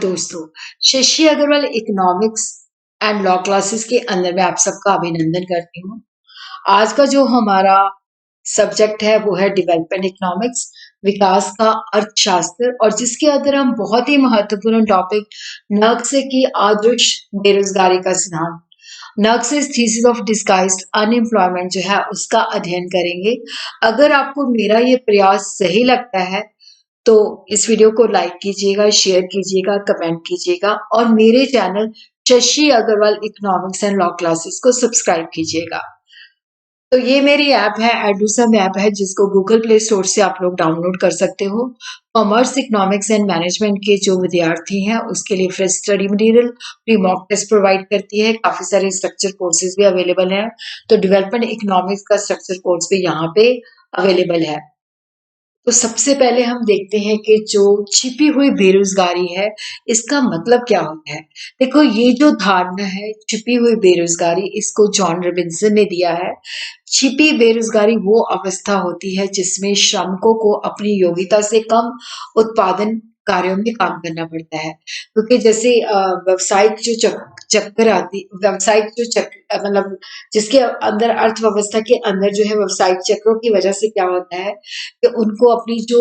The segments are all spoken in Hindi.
दोस्तों, Shashi Agarwal economics and law classes के अंदर मैं आप सबका अभिनंदन करती हूँ। आज का जो हमारा सब्जेक्ट है वो है डेवलपमेंट इकोनॉमिक्स, विकास का अर्थशास्त्र, और जिसके अंदर हम बहुत ही महत्वपूर्ण टॉपिक नक्श की आदर्श बेरोजगारी का सिद्धांत, नक्श थीसिस ऑफ डिस्गाइज्ड अनएम्प्लॉयमेंट जो है उसका अध्ययन करेंगे। अगर आपको मेरा ये प्रयास सही लगता है तो इस वीडियो को लाइक कीजिएगा, शेयर कीजिएगा, कमेंट कीजिएगा और मेरे channel Shashi Agarwal economics and law classes को सब्सक्राइब कीजिएगा। तो ये मेरी ऐप है, एडुसम ऐप है, जिसको गूगल प्ले स्टोर से आप लोग डाउनलोड कर सकते हो। कॉमर्स, इकोनॉमिक्स एंड मैनेजमेंट के जो विद्यार्थी हैं उसके लिए free study material, free mock test provide करती है। काफी सारे स्ट्रक्चर कोर्सेज भी अवेलेबल हैं। तो डेवलपमेंट इकोनॉमिक्स का स्ट्रक्चर कोर्स भी यहाँ पे अवेलेबल है। तो सबसे पहले हम देखते हैं कि जो छिपी हुई बेरोजगारी है इसका मतलब क्या होता है। देखो, ये जो धारणा है छिपी हुई बेरोजगारी, इसको जॉन रॉबिन्सन ने दिया है। छिपी बेरोजगारी वो अवस्था होती है जिसमें श्रमिकों को अपनी योग्यता से कम उत्पादन कार्यों में काम करना पड़ता है। क्योंकि जैसे व्यावसायिक जो चक्कर आती, व्यावसायिक जो चक्र मतलब जिसके अंदर अर्थव्यवस्था के अंदर जो है व्यावसायिक चक्रों की वजह से क्या होता है कि उनको अपनी जो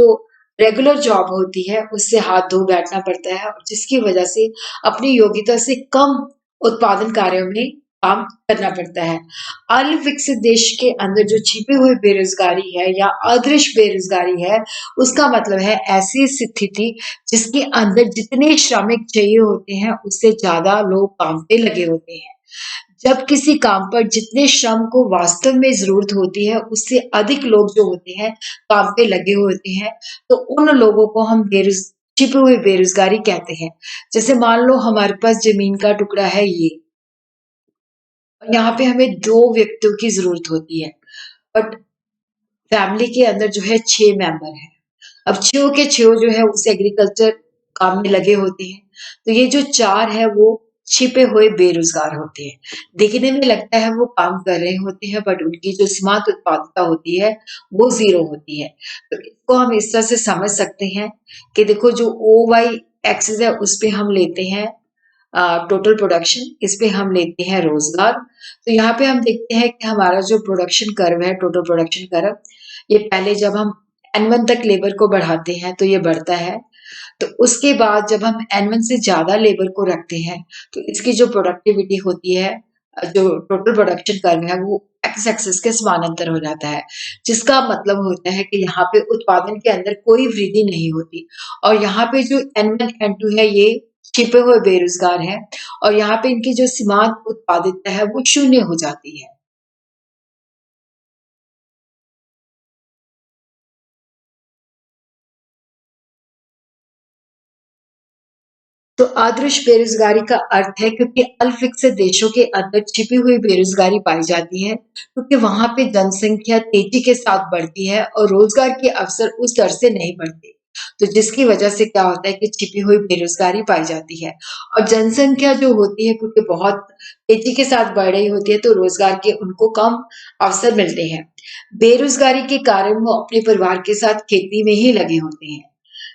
रेगुलर जॉब होती है उससे हाथ धो बैठना पड़ता है, और जिसकी वजह से अपनी योग्यता से कम उत्पादन कार्यों में काम करना पड़ता है। अविकसित देश के अंदर जो छिपी हुई बेरोजगारी है या अदृश्य बेरोजगारी है, उसका मतलब है ऐसी स्थिति जिसके अंदर जितने श्रमिक चाहिए होते हैं उससे ज्यादा लोग काम पे लगे होते हैं। जब किसी काम पर जितने श्रम को वास्तव में जरूरत होती है उससे अधिक लोग जो होते हैं काम पे लगे होते हैं, तो उन लोगों को हम छिपी हुई बेरोजगारी कहते हैं। जैसे मान लो हमारे पास जमीन का टुकड़ा है ये, और यहाँ पे हमें 2 व्यक्तियों की जरूरत होती है, बट फैमिली के अंदर जो है 6 मेंबर हैं। अब 6 के 6 जो है उस एग्रीकल्चर काम में लगे होते हैं। तो ये जो 4 है वो छिपे हुए बेरोजगार होते हैं। देखने में लगता है वो काम कर रहे होते हैं, बट उनकी जो सीमांत उत्पादकता होती है वो 0 होती है। तो इसको हम इस तरह से समझ सकते हैं कि देखो, जो OY एक्सिस है उस पे हम लेते हैं टोटल प्रोडक्शन, इस पे हम लेते हैं रोजगार। तो यहाँ पे हम देखते हैं कि हमारा जो प्रोडक्शन कर्व है, टोटल प्रोडक्शन कर्व, ये पहले जब हम N1 तक लेबर को बढ़ाते हैं तो ये बढ़ता है। तो उसके बाद जब हम N1 से ज्यादा लेबर को रखते हैं तो इसकी जो प्रोडक्टिविटी होती है, जो टोटल प्रोडक्शन कर्व है, वो एक्स एक्सिस के समानांतर हो जाता है। जिसका मतलब होता है कि यहाँ पे उत्पादन के अंदर कोई वृद्धि नहीं होती, और यहाँ पे जो N1 N2 है ये छिपे हुए बेरोजगार हैं, और यहाँ पे इनकी जो सीमांत उत्पादितता है वो शून्य हो जाती है। तो आदर्श बेरोजगारी का अर्थ है क्योंकि अल्पविकसित देशों के अंदर छिपी हुई बेरोजगारी पाई जाती है, क्योंकि वहां पे जनसंख्या तेजी के साथ बढ़ती है और रोजगार के अवसर उस दर से नहीं बढ़ते। तो जिसकी वजह से क्या होता है कि छिपी हुई बेरोजगारी पाई जाती है। और जनसंख्या जो होती है क्योंकि बहुत तेजी के साथ बढ़ रही होती है, तो रोजगार के उनको कम अवसर मिलते हैं। बेरोजगारी के कारण वो अपने परिवार के साथ खेती में ही लगे होते हैं,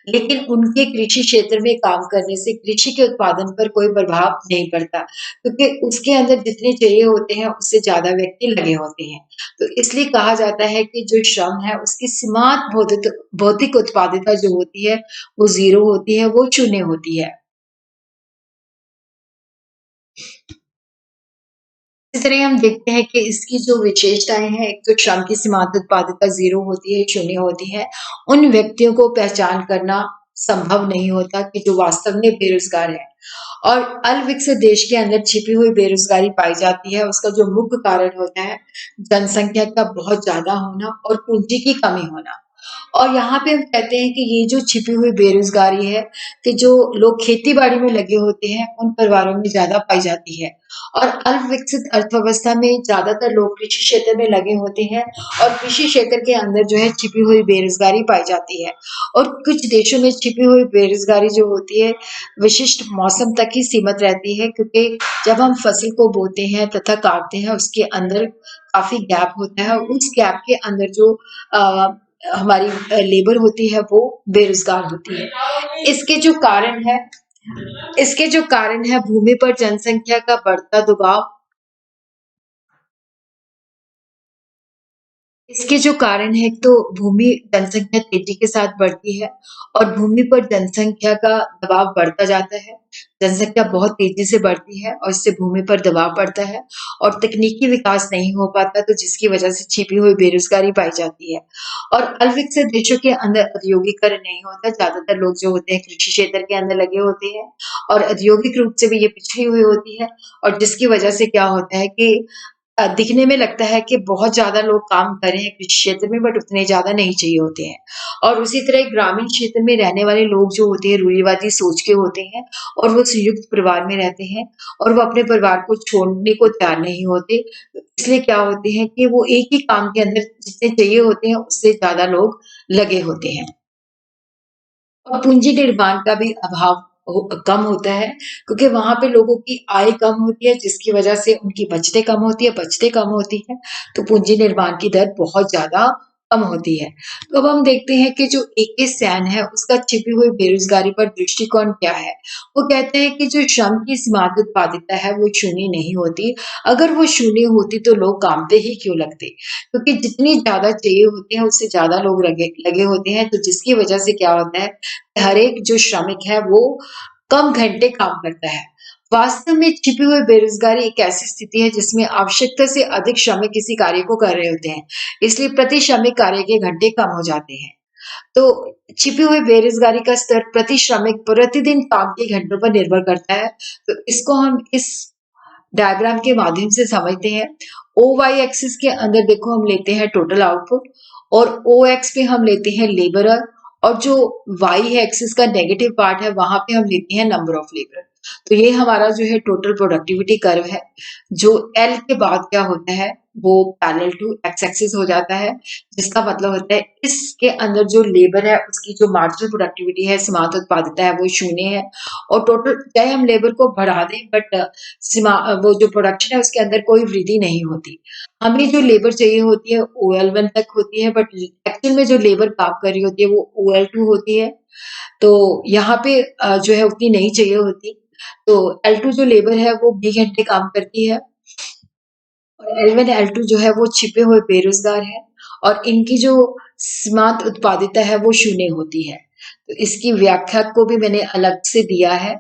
लेकिन उनके कृषि क्षेत्र में काम करने से कृषि के उत्पादन पर कोई प्रभाव नहीं पड़ता, क्योंकि उसके अंदर जितने चाहिए होते हैं उससे ज्यादा व्यक्ति लगे होते हैं। तो इसलिए कहा जाता है कि जो श्रम है उसकी सीमांत भौतिक उत्पादिता जो होती है वो 0 होती है, वो शून्य होती है। इसी तरह हम देखते हैं कि इसकी जो विशेषताएं हैं, एक तो श्रम की सीमांत उत्पादिता 0 होती है, शून्य होती है। उन व्यक्तियों को पहचान करना संभव नहीं होता कि जो वास्तव में बेरोजगार है। और अल्पविकसित देश के अंदर छिपी हुई बेरोजगारी पाई जाती है, उसका जो मुख्य कारण होता है जनसंख्या का बहुत ज्यादा होना और पूंजी की कमी होना। और यहाँ पे हम कहते हैं कि ये जो छिपी हुई बेरोजगारी है कि जो लोग खेती बाड़ी में लगे होते हैं उन परिवारों में ज्यादा पाई जाती है। और अल्प विकसित अर्थव्यवस्था में ज्यादातर लोग कृषि क्षेत्र में लगे होते हैं, और कृषि क्षेत्र के अंदर जो है छिपी हुई बेरोजगारी पाई जाती है। और कुछ देशों में छिपी हुई बेरोजगारी जो होती है विशिष्ट मौसम तक ही सीमित रहती है, क्योंकि जब हम फसल को बोते हैं तथा काटते हैं उसके अंदर काफी गैप होता है, और उस गैप के अंदर जो अ, हमारी लेबर होती है वो बेरोजगार होती है। इसके जो कारण है इसके जो कारण है भूमि पर जनसंख्या का बढ़ता दबाव, इसके जो कारण है, एक तो भूमि जनसंख्या तेजी के साथ बढ़ती है और भूमि पर जनसंख्या का दबाव बढ़ता जाता है। जनसंख्या बहुत तेजी से बढ़ती है और इससे भूमि पर दबाव बढ़ता है और तकनीकी विकास नहीं हो पाता, तो जिसकी वजह से छिपी हुई बेरोजगारी पाई जाती है। और अविकसित देशों के अंदर औद्योगिकरण नहीं होता, ज्यादातर लोग जो होते हैं कृषि क्षेत्र के अंदर लगे होते हैं और औद्योगिक रूप से भी ये पिछड़ी हुई होती है और जिसकी वजह से क्या होता है कि दिखने में लगता है कि बहुत ज़्यादा लोग काम कर रहे हैं कृषि क्षेत्र में, बट उतने ज़्यादा नहीं चाहिए होते हैं। और उसी तरह ग्रामीण क्षेत्र में रहने वाले लोग जो होते हैं रूढ़िवादी सोच के होते हैं और वो संयुक्त परिवार में रहते हैं और वो अपने परिवार को छोड़ने को तैयार नहीं होते। इसलिए क्या होते हैं कि वो एक ही काम के अंदर जितने चाहिए होते हैं उससे ज़्यादा लोग लगे होते हैं। और पूंजी निर्माण का भी अभाव कम होता है क्योंकि वहां पे लोगों की आय कम होती है जिसकी वजह से उनकी बचतें कम होती है तो पूंजी निर्माण की दर बहुत ज्यादा कम होती है। तो अब हम देखते हैं कि जो एके सैन है उसका छिपी हुई बेरोजगारी पर दृष्टिकोण क्या है। वो कहते हैं कि जो श्रम की सीमांत उत्पादिकता है वो शून्य नहीं होती। अगर वो शून्य होती तो लोग काम पे ही क्यों लगते, क्योंकि जितनी ज्यादा चाहिए होती है उससे ज्यादा लोग लगे लगे होते हैं, तो जिसकी वजह से क्या होता है हर एक जो श्रमिक है वो कम घंटे काम करता है। वास्तव में छिपी हुई बेरोजगारी एक ऐसी स्थिति है जिसमें आवश्यकता से अधिक श्रमिक किसी कार्य को कर रहे होते हैं, इसलिए प्रति श्रमिक कार्य के घंटे कम हो जाते हैं। तो छिपी हुई बेरोजगारी का स्तर प्रति श्रमिक प्रतिदिन काम के घंटों पर निर्भर करता है। तो इसको हम इस डायग्राम के माध्यम से समझते हैं। ओ वाई एक्सिस के अंदर देखो हम लेते हैं टोटल आउटपुट और ओ एक्स पे हम लेते हैं लेबरर और जो वाई है एक्सिस का नेगेटिव पार्ट है वहां पे हम लेते हैं नंबर ऑफ लेबर। तो ये हमारा जो है टोटल प्रोडक्टिविटी कर्व है। जो एल के बाद क्या होता है वो पैरेलल टू एक्स एक्सिस हो जाता है, जिसका मतलब होता है इसके अंदर जो लेबर है उसकी जो मार्जिनल प्रोडक्टिविटी है सीमांत उत्पादिता है वो शून्य है। और टोटल चाहे हम लेबर को बढ़ा दें बट सीमा वो जो प्रोडक्शन है उसके अंदर कोई वृद्धि नहीं होती। हमें जो लेबर चाहिए होती है OL1 तक होती है बट एक्चुअल में जो लेबर काम कर रही होती है वो OL2 होती है। तो यहाँ पे जो है उतनी नहीं चाहिए होती। तो L2 जो लेबर है वो 20 घंटे काम करती है और L1 L2 जो है वो छिपे हुए बेरोजगार है और इनकी जो सीमांत उत्पादिता है वो शून्य होती है। तो इसकी व्याख्या को भी मैंने अलग से दिया है।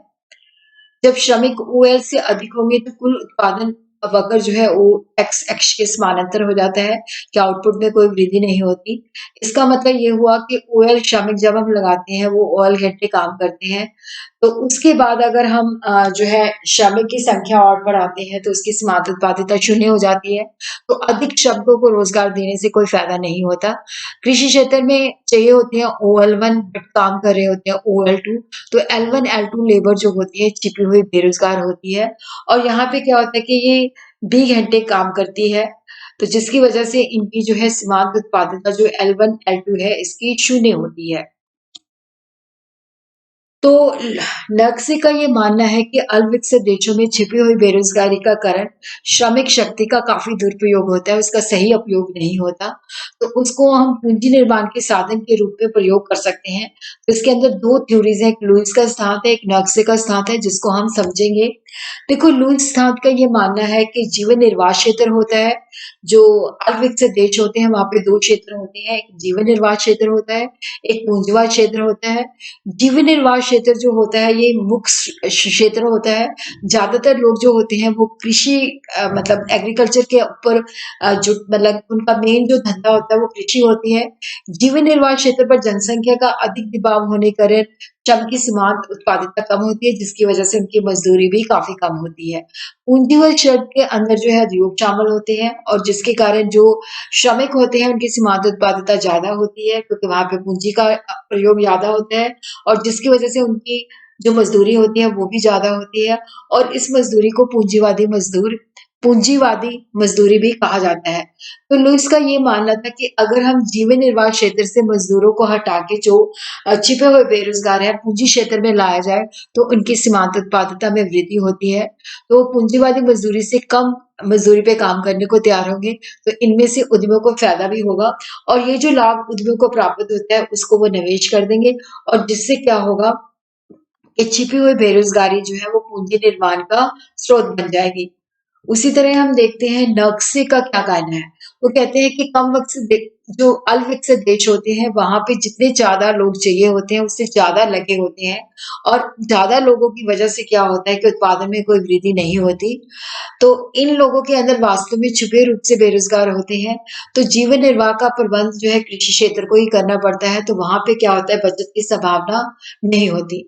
जब श्रमिक OL से अधिक होंगे तो कुल उत्पादन वक्र जो है वो एक्स एक्स के समानांतर हो जाता है कि आउटपुट में कोई वृद्धि नहीं होती। इसका मतलब ये हुआ कि OL श्रमिक जब हम लगाते हैं वो OL घंटे काम करते हैं, तो उसके बाद अगर हम जो है श्रमिक की संख्या और बढ़ाते हैं तो उसकी सीमांत उत्पादिता शून्य हो जाती है। तो अधिक श्रमिकों को रोजगार देने से कोई फायदा नहीं होता। कृषि क्षेत्र में चाहिए होते हैं OL1 बट काम कर रहे होते हैं OL2। तो L1 L2 लेबर जो होती है छिपी हुई बेरोजगार होती है और यहाँ पे क्या होता है कि ये 20 घंटे काम करती है, तो जिसकी वजह से इनकी जो है सीमांत उत्पादकता जो L1 L2 है इसकी शून्य होती है। तो नक्शे का ये मानना है कि अल्पविकसित देशों में छिपी हुई बेरोजगारी का कारण श्रमिक शक्ति का काफी दुरुपयोग होता है, उसका सही उपयोग नहीं होता। तो उसको हम पूंजी निर्माण के साधन के रूप में प्रयोग कर सकते हैं। तो इसके अंदर दो थ्योरीज हैं, एक लुईस का सिद्धांत है, एक नक्शे का सिद्धांत है, जिसको हम समझेंगे। देखो लुईस सिद्धांत का ये मानना है कि जीवन निर्वाह क्षेत्र होता है, जो अल्पविकसित देश होते हैं वहां पे दो क्षेत्र होते हैं, एक जीवन निर्वाह क्षेत्र होता है, एक पूंजीवाद क्षेत्र होता है। जीवन निर्वाह क्षेत्र जो होता है ये मुख्य क्षेत्र होता है। ज्यादातर लोग जो होते हैं वो कृषि मतलब एग्रीकल्चर के ऊपर जो मतलब उनका मेन जो धंधा होता है वो कृषि होती है। जीवन निर्वाह क्षेत्र पर जनसंख्या का अधिक दबाव होने के कारण श्रम की सीमांत उत्पादिकता कम होती है, जिसकी वजह से उनकी मजदूरी भी काफी कम होती है। पूंजीवाद क्षेत्र के अंदर जो है उद्योग शामिल होते हैं और जिसके कारण जो श्रमिक होते हैं उनकी सीमांत उत्पादिकता ज्यादा होती है क्योंकि वहां पे पूंजी का प्रयोग ज्यादा होता है और जिसकी वजह से उनकी जो मजदूरी होती है वो भी ज्यादा होती है और इस मजदूरी को पूंजीवादी मजदूरी भी कहा जाता है। तो लुईस का ये मानना था कि अगर हम जीवन निर्वाह क्षेत्र से मजदूरों को हटा के जो छिपे हुए बेरोजगार है पूंजी क्षेत्र में लाया जाए तो उनकी सीमांत उत्पादकता में वृद्धि होती है। तो पूंजीवादी मजदूरी से कम मजदूरी पे काम करने को तैयार होंगे, तो इनमें से उद्यमियों को फायदा भी होगा और ये जो लाभ उद्यमियों को प्राप्त होता है उसको वो निवेश कर देंगे और जिससे क्या होगा कि छिपी हुई बेरोजगारी जो है वो पूंजी निर्माण का स्रोत बन जाएगी। उसी तरह हम देखते हैं नक्शे का क्या कहना है। वो कहते हैं कि कम विकसित जो अल्पविकसित देश होते हैं वहां पे जितने ज्यादा लोग चाहिए होते हैं उससे ज्यादा लगे होते हैं, और ज्यादा लोगों की वजह से क्या होता है कि उत्पादन में कोई वृद्धि नहीं होती। तो इन लोगों के अंदर वास्तव में छुपे रूप से बेरोजगार होते हैं। तो जीवन निर्वाह का प्रबंध जो है कृषि क्षेत्र को ही करना पड़ता है, तो वहां पे क्या होता है, बचत की संभावना नहीं होती,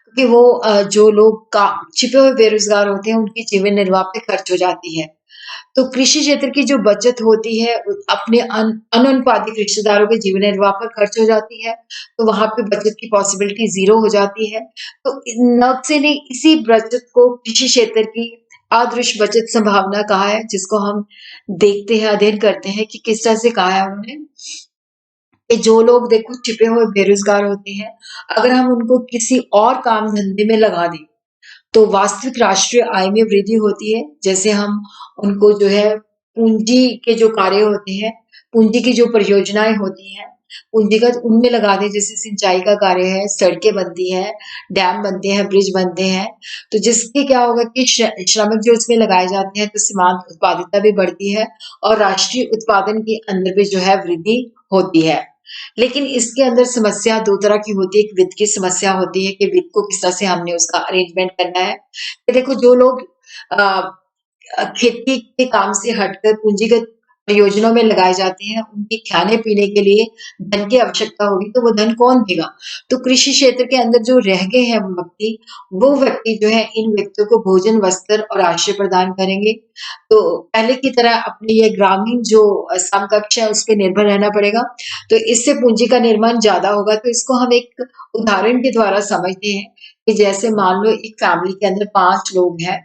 क्योंकि वो जो लोग का छिपे हुए बेरोजगार होते हैं उनकी जीवन निर्वाह पे खर्च हो जाती है। तो कृषि क्षेत्र की जो बचत होती है अपने अनुत्पादित रिश्तेदारों के जीवन निर्वाह पर खर्च हो जाती है, तो वहां पे बचत की पॉसिबिलिटी जीरो हो जाती है। तो नक्शे ने इसी बचत को कृषि क्षेत्र की आदर्श बचत संभावना कहा है, जिसको हम देखते हैं, अध्ययन करते हैं कि किस तरह से कहा है उन्होंने कि जो लोग देखो छिपे हुए बेरोजगार होते हैं, अगर हम उनको किसी और काम धंधे में लगा दें तो वास्तविक राष्ट्रीय आय में वृद्धि होती है। जैसे हम उनको जो है पूंजी के जो कार्य होते हैं, पूंजी की जो परियोजनाएं होती हैं, पूंजीगत उनमें लगा दें, जैसे सिंचाई का कार्य है, सड़कें बनती हैं, डैम बनते हैं, ब्रिज बनते हैं, तो जिससे क्या होगा कि श्रमिक जो इसमें लगाए जाते हैं तो सीमांत उत्पादिकता भी बढ़ती है और राष्ट्रीय उत्पादन के अंदर भी जो है वृद्धि होती है। लेकिन इसके अंदर समस्या 2 तरह की होती है, एक वित्त की समस्या होती है कि वित्त को किस तरह से हमने उसका अरेंजमेंट करना है। कि देखो जो लोग अ खेती के काम से हटकर पूंजीगत परियोजनाओं में लगाए जाते हैं, उनके खाने-पीने के लिए धन की आवश्यकता होगी, तो वो धन कौन देगा? तो कृषि क्षेत्र के अंदर जो रह गए हैं वो व्यक्ति जो है इन व्यक्तियों को भोजन, वस्त्र और आश्रय प्रदान करेंगे। तो पहले की तरह अपने ये ग्रामीण जो समकक्ष है, उस पे निर्भर रहना पड़ेगा। तो इससे पूंजी का निर्माण ज़्यादा होगा। तो इसको हम एक उदाहरण के द्वारा समझते हैं कि जैसे मान लो एक फैमिली के अंदर 5 लोग हैं,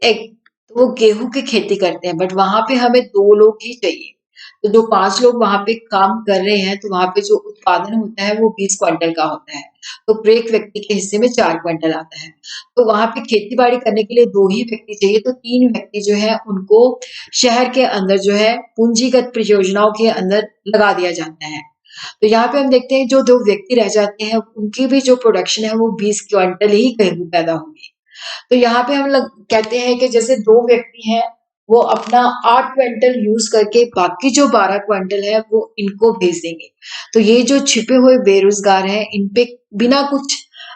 एक तो वो गेहूँ की खेती करते हैं, बट वहाँ पे हमें 2 लोग ही चाहिए। तो जो 5 लोग वहाँ पे काम कर रहे हैं, तो वहाँ पे जो उत्पादन होता है वो 20 क्विंटल का होता है। तो प्रत्येक व्यक्ति के हिस्से में 4 क्विंटल आता है। तो वहाँ पे खेती-बाड़ी करने के लिए 2 ही व्यक्ति चाहिए, तो 3 व्यक्ति जो है उनको शहर के अंदर जो है पूंजीगत परियोजनाओं के अंदर लगा दिया जाता है। तो यहाँ पे हम देखते हैं जो 2 व्यक्ति रह जाते हैं, उनकी भी जो प्रोडक्शन है वो 20 क्विंटल ही गेहूँ पैदा होगी। तो यहाँ पे हम लग कहते हैं कि जैसे 2 व्यक्ति हैं, वो अपना 8 क्विंटल यूज़ करके बाकी जो 12 क्विंटल है वो इनको भेज देंगे। तो ये जो छिपे हुए बेरोज़गार हैं, इन पे बिना कुछ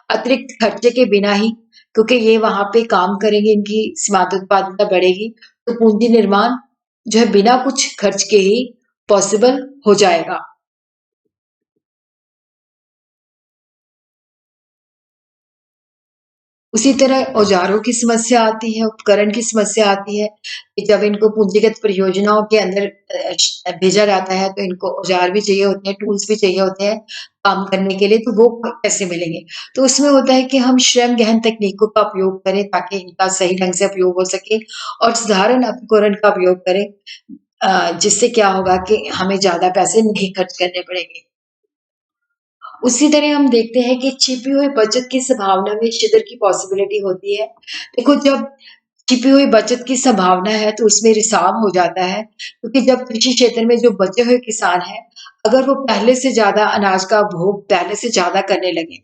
अतिरिक्त खर्चे के बिना ही, क्योंकि ये वहाँ पे काम करेंगे, इनकी सीमांत उत्पादकता बढ़ेगी, तो पूंजी निर्माण जो है बिना कुछ खर्च के ही पॉसिबल हो जाएगा। उसी तरह औज़ारों की समस्या आती है, उपकरण की समस्या आती है कि जब इनको पूंजीगत परियोजनाओं के अंदर भेजा जाता है, तो इनको औज़ार भी चाहिए होते हैं, टूल्स भी चाहिए होते हैं काम करने के लिए, तो वो कैसे मिलेंगे? तो उसमें होता है कि हम श्रम गहन तकनीकों का उपयोग करें ताकि इनका सही ढंग से उपयोग हो सके और साधारण उपकरण का उपयोग करें, जिससे क्या होगा कि हमें ज़्यादा पैसे नहीं खर्च करने पड़ेंगे। उसी तरह हम देखते हैं कि छिपी हुई बचत की संभावना में छिद्र की पॉसिबिलिटी होती है। देखो जब छिपी हुई बचत की संभावना है तो उसमें रिसाव हो जाता है, क्योंकि जब कृषि क्षेत्र में जो बचे हुए किसान हैं, अगर वो पहले से ज़्यादा अनाज का भोग पहले से ज़्यादा करने लगे,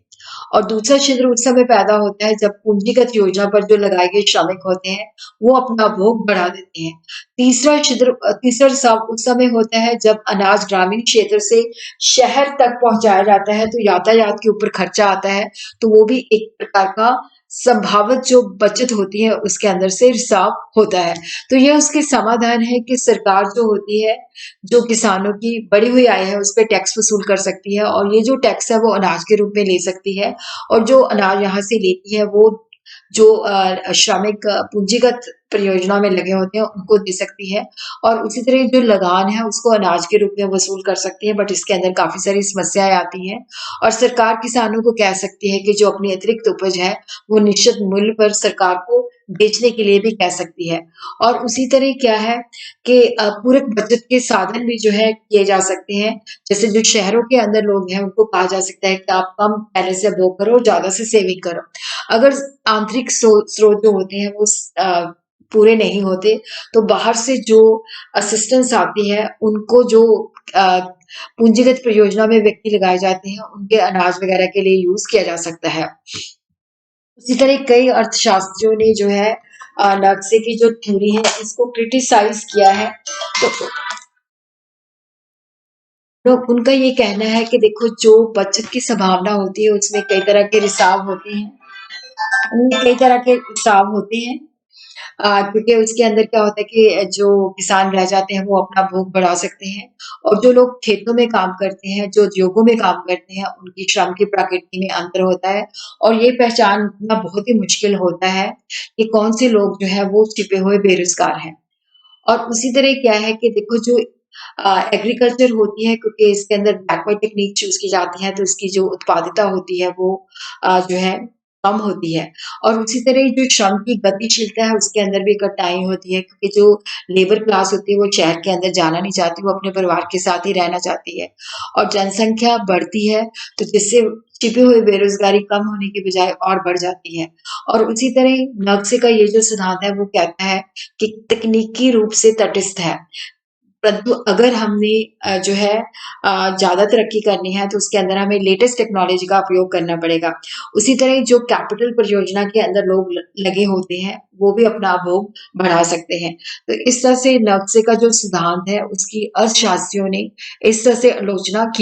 और दूसरा छिद्र उस समय पैदा होता है जब पूंजीगत योजना पर जो लगाए गए श्रमिक होते हैं, वो अपना भोग बढ़ा देते हैं। तीसरा रिसाव उस समय होता है जब अनाज ग्रामीण क्षेत्र से शहर तक पहुँचाया जाता है, तो यातायात के ऊपर खर्चा आता है, तो वो भी एक प्रकार का संभावित जो बचत होती है उसके अंदर से रिसाव होता है। तो ये उसके समाधान है कि सरकार जो होती है, जो किसानों की बढ़ी हुई आय है उस पे टैक्स वसूल कर सकती है, और ये जो टैक्स है वो अनाज के रूप में ले सकती है, और जो अनाज यहाँ से लेती है वो जो श्रमिक पूंजीगत परियोजना में लगे होते हैं उनको दे सकती है, और उसी तरह जो लगान है उसको अनाज के रूप में वसूल कर सकती है, बट इसके अंदर काफ़ी सारी समस्याएँ आती हैं, और सरकार किसानों को कह सकती है कि जो अपनी अतिरिक्त उपज है, वो निश्चित मूल्य पर सरकार को बेचने के लिए भी कह सकती है। और उसी तरह क्या है कि पूरक बचत के साधन भी जो है किए जा सकते हैं। जैसे जो शहरों के अंदर लोग हैं उनको कहा जा सकता है कि आप कम पहले से भोग करो और ज़्यादा से सेविंग करो। अगर आंतरिक स्रोत जो होते हैं वो पूरे नहीं होते, तो बाहर से जो असिस्टेंस आती है, उनको जो पूंजीगत परियोजना में व्यक्ति लगाए जाते हैं, उनके अनाज वगैरह के लिए यूज़ किया जा सकता है। उसी तरह कई अर्थशास्त्रियों ने जो है नक्शे की जो थ्योरी है, इसको क्रिटिसाइज़ किया है। तो तो उनका ये कहना है कि देखो जो बचत की संभावना होती है उसमें कई तरह के रिसाव होते हैं। उनमें कई तरह के रिसाव होते हैं क्योंकि उसके अंदर क्या होता है कि जो किसान रह जाते हैं वो अपना भूख बढ़ा सकते हैं और जो लोग खेतों में काम करते हैं, जो उद्योगों में काम करते हैं, उनकी श्रम की प्रकृति में अंतर होता है और ये पहचानना बहुत ही मुश्किल होता है कि कौन से लोग जो है वो छिपे हुए बेरोज़गार हैं। और उसी तरह क्या है कि देखो जो एग्रीकल्चर होती है क्योंकि इसके अंदर बैकवर्ड टेक्निक चूज़ की जाती है तो इसकी जो उत्पादकता होती है वो जो है कम होती है। और उसी तरह जो श्रम की गतिशीलता है उसके अंदर भी कठिनाई होती है क्योंकि जो लेबर क्लास होती है वो शहर के अंदर जाना नहीं चाहती, वो अपने परिवार के साथ ही रहना चाहती है। और जनसंख्या बढ़ती है तो जिससे छिपी हुई बेरोज़गारी कम होने की बजाय और बढ़ जाती है। और उसी तरह नक्शे का ये जो सिद्धांत है वो कहता है कि तकनीकी रूप से तटस्थ है। परंतु अगर हमने जो है ज़्यादा तरक्की करनी है तो उसके अंदर हमें लेटेस्ट टेक्नोलॉजी का उपयोग करना पड़ेगा। उसी तरह जो कैपिटल परियोजना के अंदर लोग ल लगे होते हैं, वो भी अपना भोग बढ़ा सकते हैं। तो इस तरह से नक्शे का जो सिद्धांत है उसकी अर्थशास्त्रियों ने इस तरह से आलोचना की।